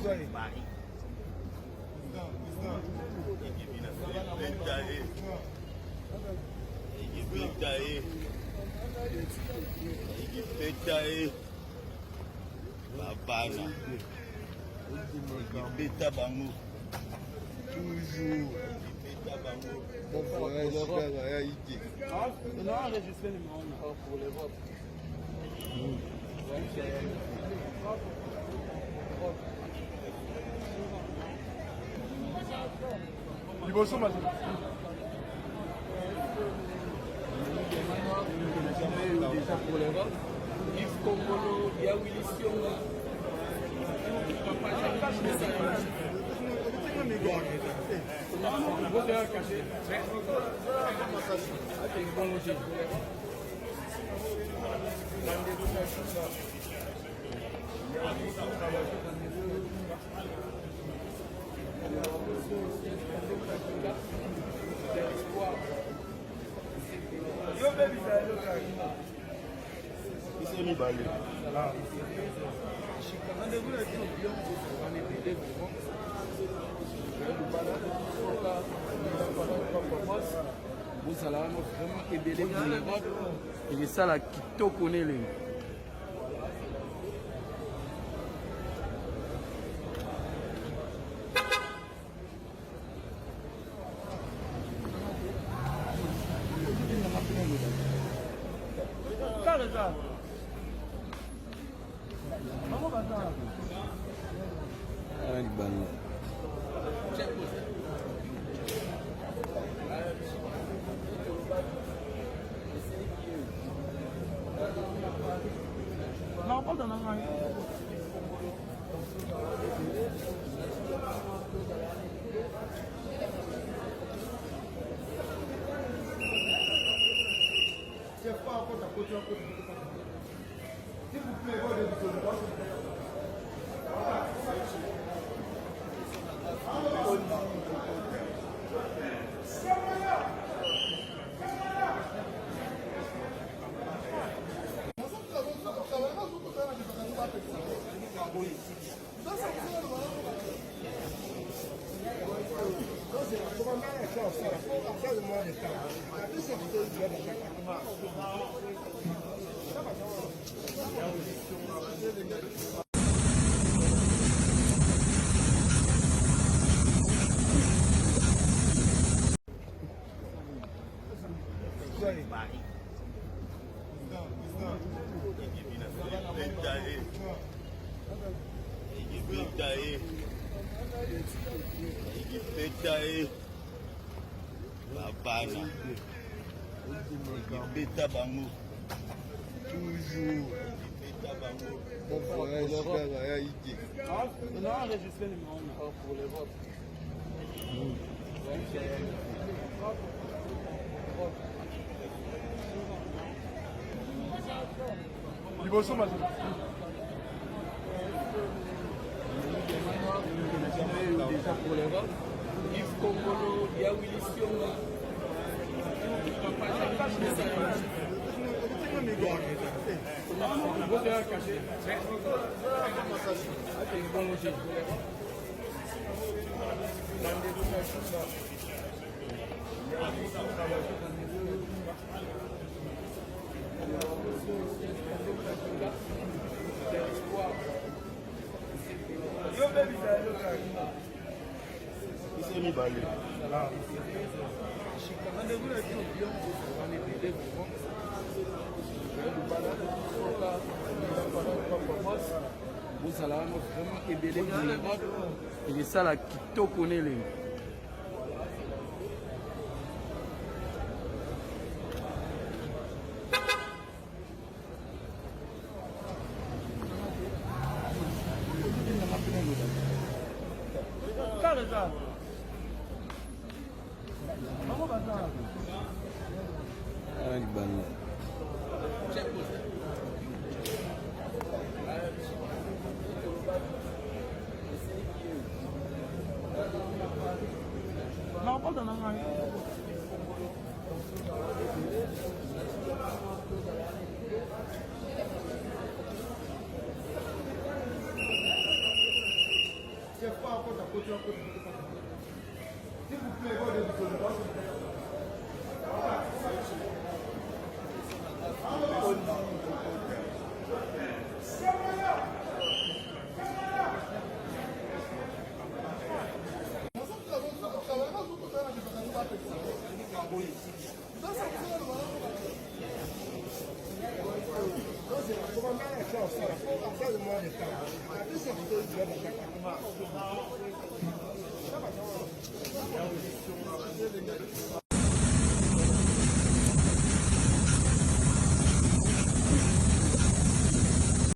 Paris. Babana. Beta bango. Toujours. Bon voyage, frère, Haïti. Non, enregistré le numéro pour les votes. Liboso matin. Déjà pour les votes. Yves Kongolo, il y a Willy Sionga. Bozala vraiment ebele pour l'Europe et c'est ça la kitoko nele. Non, pas dans la main. C'est pas encore ta posture. S'il vous plaît, Paris. Babana. Beta bango. Toujours. Bon voyage, frère, Haïti. Non, enregistré le numéro pour les votes. Liboso matin. Déjà pour les votes. Yves Kongolo, il y a Willy Sionga. Bozala vraiment ebele pour l'Europe et c'est ça la kitoko nele. Non, pas dans la main. S'il vous plaît, vous